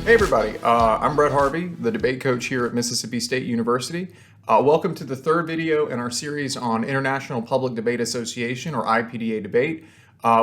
Hey everybody, I'm Brett Harvey, the debate coach here at Mississippi State University. Welcome to the third video in our series on International Public Debate Association, or IPDA debate.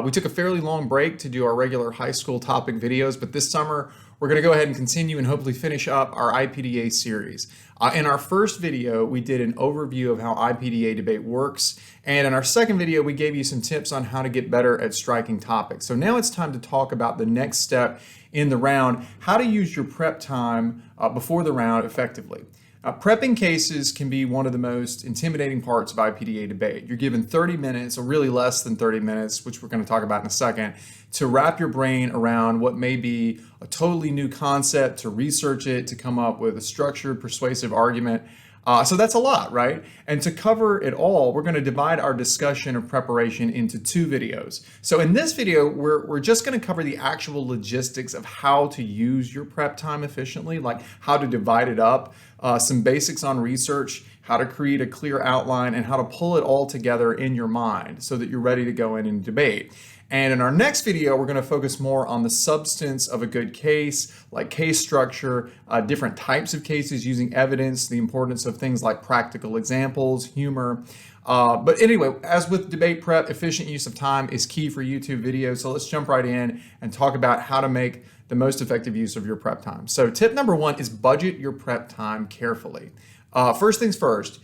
We took a fairly long break to do our regular high school topic videos, but this summer we're going to go ahead and continue and hopefully finish up our IPDA series. In our first video, we did an overview of how IPDA debate works, and in our second video, we gave you some tips on how to get better at striking topics. So now it's time to talk about the next step in the round, how to use your prep time before the round effectively. Prepping cases can be one of the most intimidating parts of IPDA debate. You're given 30 minutes, or really less than 30 minutes, which we're going to talk about in a second, to wrap your brain around what may be a totally new concept, to research it, to come up with a structured, persuasive argument. So that's a lot, right? And to cover it all, we're going to divide our discussion of preparation into two videos. So in this video, we're just going to cover the actual logistics of how to use your prep time efficiently, like how to divide it up, some basics on research, how to create a clear outline, and how to pull it all together in your mind so that you're ready to go in and debate. And in our next video, we're going to focus more on the substance of a good case, like case structure, different types of cases using evidence, the importance of things like practical examples, humor. But anyway, as with debate prep, efficient use of time is key for YouTube videos. So let's jump right in and talk about how to make the most effective use of your prep time. So tip number one is budget your prep time carefully. First things first,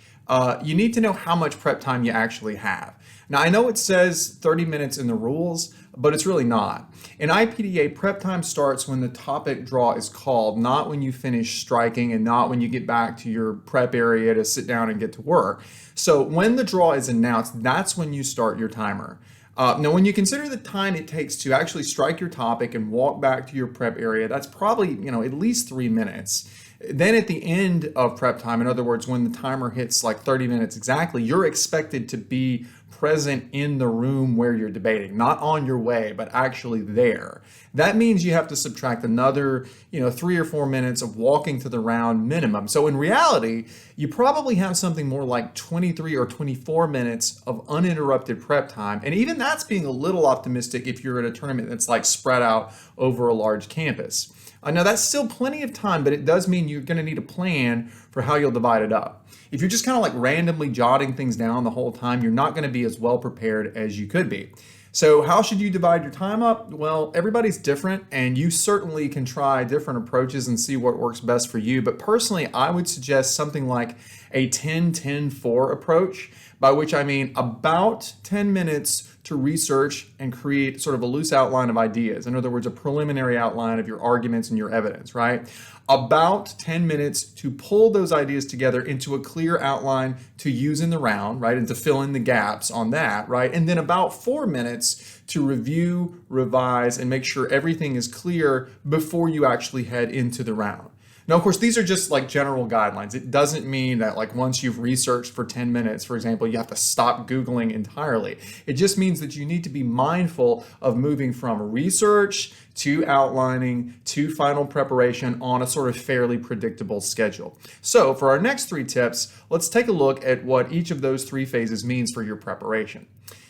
you need to know how much prep time you actually have. Now, I know it says 30 minutes in the rules, but it's really not. In IPDA, prep time starts when the topic draw is called, not when you finish striking and not when you get back to your prep area to sit down and get to work. So when the draw is announced, that's when you start your timer. Now, when you consider the time it takes to actually strike your topic and walk back to your prep area, that's probably, at least 3 minutes. Then at the end of prep time, in other words, when the timer hits like 30 minutes exactly, you're expected to be present in the room where you're debating, not on your way, but actually there. That means you have to subtract another, 3 or 4 minutes of walking to the round minimum. So in reality, you probably have something more like 23 or 24 minutes of uninterrupted prep time. And even that's being a little optimistic if you're at a tournament that's like spread out over a large campus. Now that's still plenty of time, but it does mean you're going to need a plan for how you'll divide it up. If you're just kind of like randomly jotting things down the whole time, you're not going to be as well prepared as you could be. So how should you divide your time up? Well, everybody's different, and you certainly can try different approaches and see what works best for you. But personally, I would suggest something like a 10-10-4 approach, by which I mean about 10 minutes to research and create sort of a loose outline of ideas. In other words, a preliminary outline of your arguments and your evidence, right? About 10 minutes to pull those ideas together into a clear outline to use in the round, right? And to fill in the gaps on that, right? And then about 4 minutes to review, revise, and make sure everything is clear before you actually head into the round. Now, of course, these are just like general guidelines. It doesn't mean that like once you've researched for 10 minutes, for example, you have to stop Googling entirely. It just means that you need to be mindful of moving from research to outlining to final preparation on a sort of fairly predictable schedule. So for our next 3 tips, let's take a look at what each of those 3 phases means for your preparation.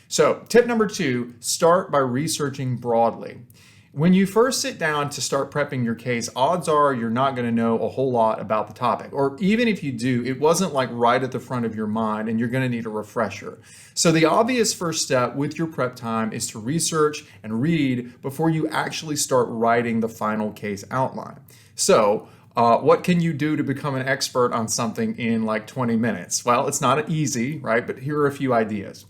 So tip number 2, start by researching broadly. When you first sit down to start prepping your case, odds are you're not going to know a whole lot about the topic. Or even if you do, it wasn't like right at the front of your mind and you're going to need a refresher. So the obvious first step with your prep time is to research and read before you actually start writing the final case outline. So what can you do to become an expert on something in like 20 minutes? Well, it's not easy, right? But here are a few ideas.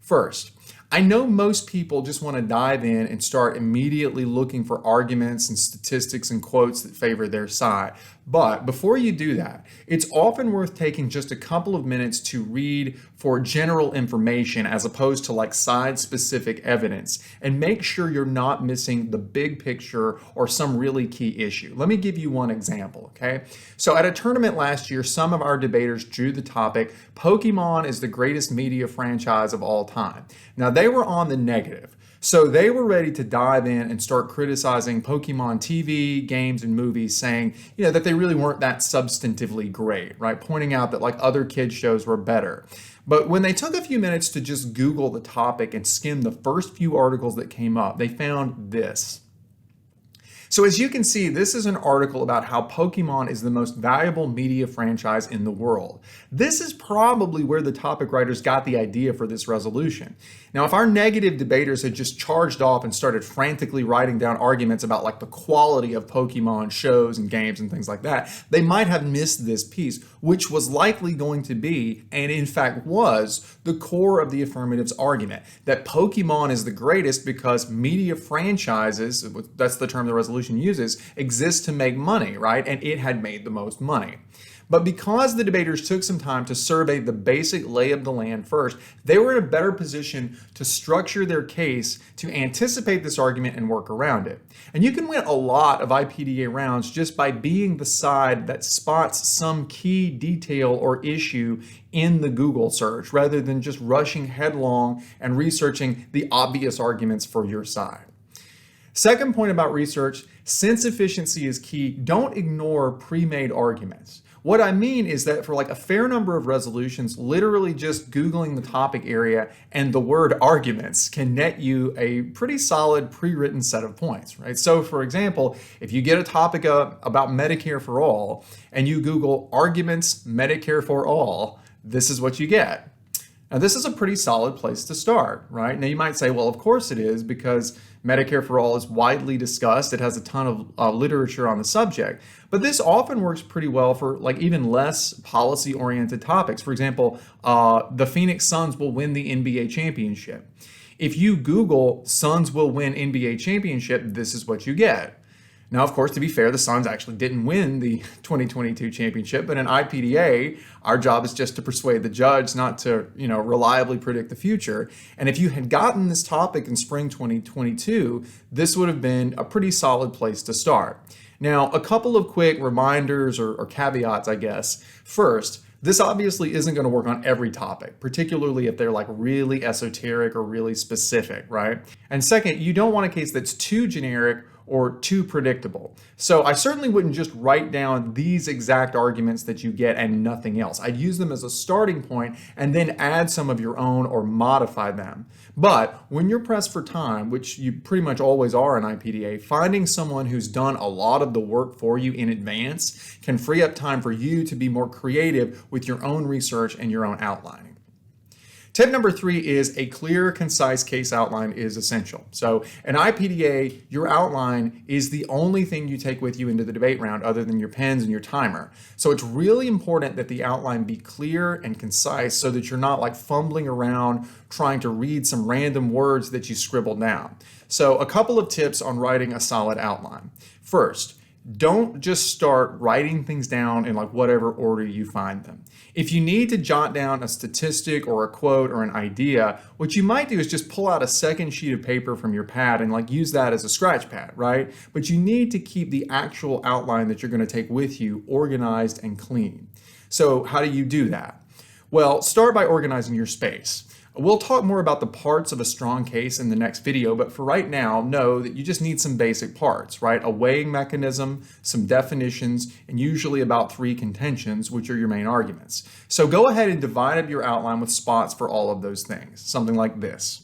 First, I know most people just want to dive in and start immediately looking for arguments and statistics and quotes that favor their side. But before you do that, it's often worth taking just a couple of minutes to read for general information as opposed to like side-specific evidence, and make sure you're not missing the big picture or some really key issue. Let me give you one example, okay? So at a tournament last year, some of our debaters drew the topic, Pokemon is the greatest media franchise of all time. Now they were on the negative. So they were ready to dive in and start criticizing Pokemon TV, games, and movies, saying, that they really weren't that substantively great, right? Pointing out that like other kids shows were better. But when they took a few minutes to just Google the topic and skim the first few articles that came up, they found this. So as you can see, this is an article about how Pokemon is the most valuable media franchise in the world. This is probably where the topic writers got the idea for this resolution. Now, if our negative debaters had just charged off and started frantically writing down arguments about like the quality of Pokemon shows and games and things like that, they might have missed this piece, which was likely going to be, and in fact was, the core of the affirmative's argument, that Pokemon is the greatest because media franchises, that's the term the resolution uses, exist to make money, right? And it had made the most money. But because the debaters took some time to survey the basic lay of the land first, they were in a better position to structure their case to anticipate this argument and work around it. And you can win a lot of IPDA rounds just by being the side that spots some key detail or issue in the Google search, rather than just rushing headlong and researching the obvious arguments for your side. Second point about research, since efficiency is key, don't ignore pre-made arguments. What I mean is that for like a fair number of resolutions, literally just Googling the topic area and the word arguments can net you a pretty solid pre-written set of points, right? So for example, if you get a topic about Medicare for all and you Google arguments Medicare for all, this is what you get. Now, this is a pretty solid place to start, right? Now, you might say, well, of course it is, because Medicare for All is widely discussed. It has a ton of literature on the subject. But this often works pretty well for like even less policy-oriented topics. For example, the Phoenix Suns will win the NBA championship. If you Google Suns will win NBA championship, this is what you get. Now, of course, to be fair, the Suns actually didn't win the 2022 championship, but in IPDA, our job is just to persuade the judge not to, reliably predict the future. And if you had gotten this topic in spring 2022, this would have been a pretty solid place to start. Now, a couple of quick reminders or caveats, I guess. First, this obviously isn't going to work on every topic, particularly if they're like really esoteric or really specific, right? And second, you don't want a case that's too generic or too predictable. So I certainly wouldn't just write down these exact arguments that you get and nothing else. I'd use them as a starting point and then add some of your own or modify them. But when you're pressed for time, which you pretty much always are in IPDA, finding someone who's done a lot of the work for you in advance can free up time for you to be more creative with your own research and your own outlining. Tip number 3 is a clear, concise case outline is essential. So in IPDA, your outline is the only thing you take with you into the debate round other than your pens and your timer. So it's really important that the outline be clear and concise so that you're not like fumbling around trying to read some random words that you scribbled down. So a couple of tips on writing a solid outline. First, don't just start writing things down in like whatever order you find them. If you need to jot down a statistic or a quote or an idea, what you might do is just pull out a second sheet of paper from your pad and like use that as a scratch pad, right? But you need to keep the actual outline that you're going to take with you organized and clean. So how do you do that? Well, start by organizing your space. We'll talk more about the parts of a strong case in the next video, but for right now, know that you just need some basic parts, right? A weighing mechanism, some definitions, and usually about 3 contentions, which are your main arguments. So go ahead and divide up your outline with spots for all of those things, something like this.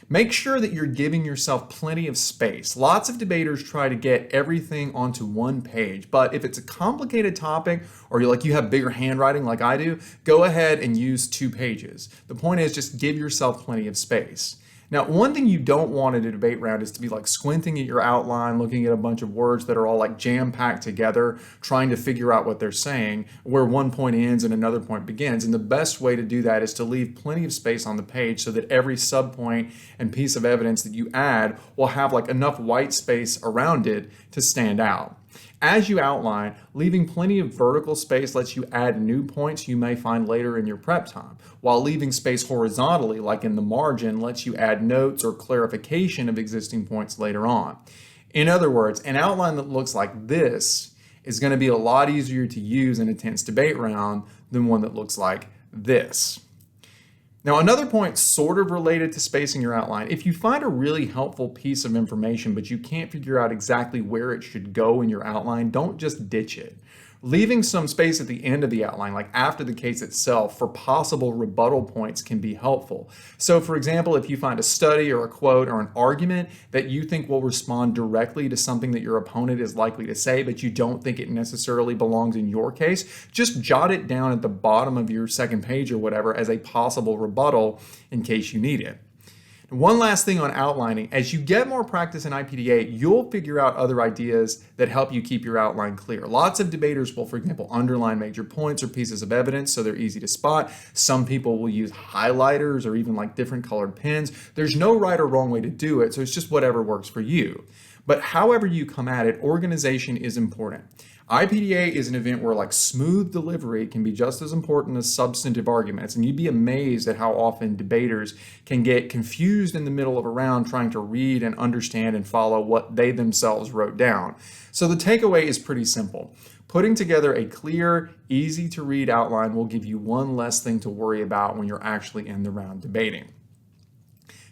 Make sure that you're giving yourself plenty of space. Lots of debaters try to get everything onto one page, but if it's a complicated topic or you have bigger handwriting like I do, go ahead and use 2 pages. The point is just give yourself plenty of space. Now, one thing you don't want in a debate round is to be like squinting at your outline, looking at a bunch of words that are all like jam-packed together, trying to figure out what they're saying, where one point ends and another point begins. And the best way to do that is to leave plenty of space on the page so that every subpoint and piece of evidence that you add will have like enough white space around it to stand out. As you outline, leaving plenty of vertical space lets you add new points you may find later in your prep time, while leaving space horizontally, like in the margin, lets you add notes or clarification of existing points later on. In other words, an outline that looks like this is going to be a lot easier to use in a tense debate round than one that looks like this. Now, another point sort of related to spacing your outline, if you find a really helpful piece of information but you can't figure out exactly where it should go in your outline, don't just ditch it. Leaving some space at the end of the outline, like after the case itself, for possible rebuttal points can be helpful. So for example, if you find a study or a quote or an argument that you think will respond directly to something that your opponent is likely to say, but you don't think it necessarily belongs in your case, just jot it down at the bottom of your second page or whatever as a possible rebuttal in case you need it. One last thing on outlining, as you get more practice in IPDA, you'll figure out other ideas that help you keep your outline clear. Lots of debaters will, for example, underline major points or pieces of evidence so they're easy to spot. Some people will use highlighters or even like different colored pens. There's no right or wrong way to do it, so it's just whatever works for you. But however you come at it, organization is important. IPDA is an event where like smooth delivery can be just as important as substantive arguments, and you'd be amazed at how often debaters can get confused in the middle of a round trying to read and understand and follow what they themselves wrote down. So the takeaway is pretty simple. Putting together a clear, easy to read outline will give you one less thing to worry about when you're actually in the round debating.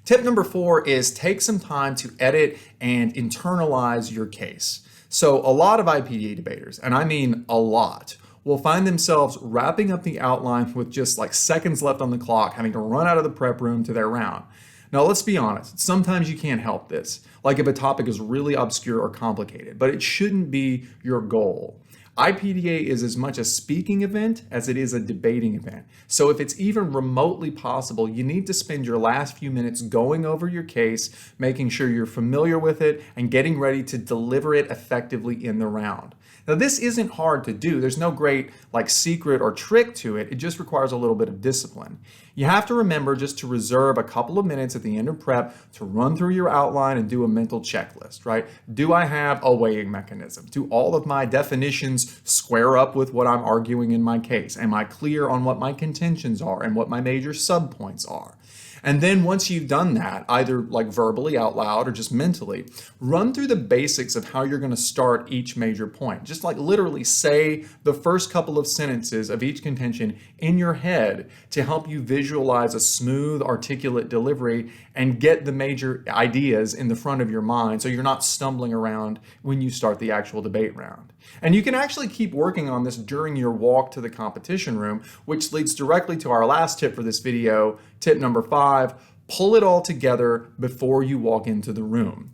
Tip number 4 is take some time to edit and internalize your case. So a lot of IPDA debaters, and I mean a lot, will find themselves wrapping up the outline with just like seconds left on the clock, having to run out of the prep room to their round. Now let's be honest, sometimes you can't help this, like if a topic is really obscure or complicated, but it shouldn't be your goal. IPDA is as much a speaking event as it is a debating event. So if it's even remotely possible, you need to spend your last few minutes going over your case, making sure you're familiar with it, and getting ready to deliver it effectively in the round. Now this isn't hard to do. There's no great like secret or trick to it. It just requires a little bit of discipline. You have to remember just to reserve a couple of minutes at the end of prep to run through your outline and do a mental checklist, right? Do I have a weighing mechanism? Do all of my definitions square up with what I'm arguing in my case? Am I clear on what my contentions are and what my major subpoints are? And then once you've done that, either like verbally out loud or just mentally, run through the basics of how you're going to start each major point. Just like literally say the first couple of sentences of each contention in your head to help you visualize a smooth, articulate delivery and get the major ideas in the front of your mind so you're not stumbling around when you start the actual debate round. And you can actually keep working on this during your walk to the competition room, which leads directly to our last tip for this video, tip number 5, pull it all together before you walk into the room.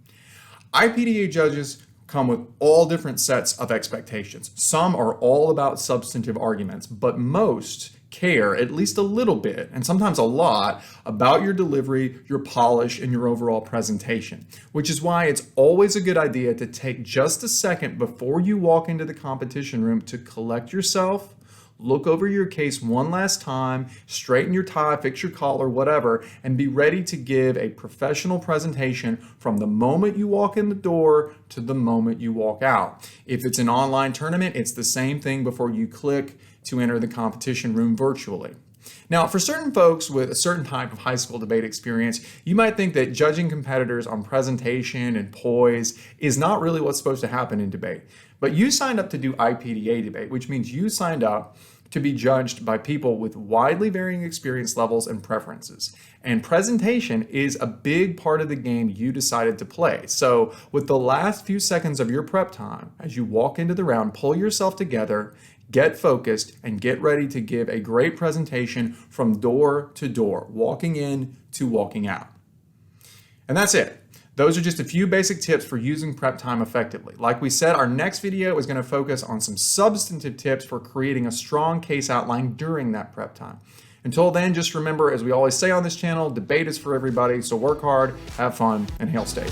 IPDA judges come with all different sets of expectations. Some are all about substantive arguments, but most care at least a little bit, and sometimes a lot, about your delivery, your polish, and your overall presentation, which is why it's always a good idea to take just a second before you walk into the competition room to collect yourself, look over your case one last time, straighten your tie, fix your collar, whatever, and be ready to give a professional presentation from the moment you walk in the door to the moment you walk out. If it's an online tournament, it's the same thing before you click to enter the competition room virtually. Now, for certain folks with a certain type of high school debate experience, you might think that judging competitors on presentation and poise is not really what's supposed to happen in debate. But you signed up to do IPDA debate, which means you signed up to be judged by people with widely varying experience levels and preferences. And presentation is a big part of the game you decided to play. So with the last few seconds of your prep time, as you walk into the round, pull yourself together, get focused, and get ready to give a great presentation from door to door, walking in to walking out. And that's it. Those are just a few basic tips for using prep time effectively. Like we said, our next video is going to focus on some substantive tips for creating a strong case outline during that prep time. Until then, just remember, as we always say on this channel, debate is for everybody, so work hard, have fun, and hail state.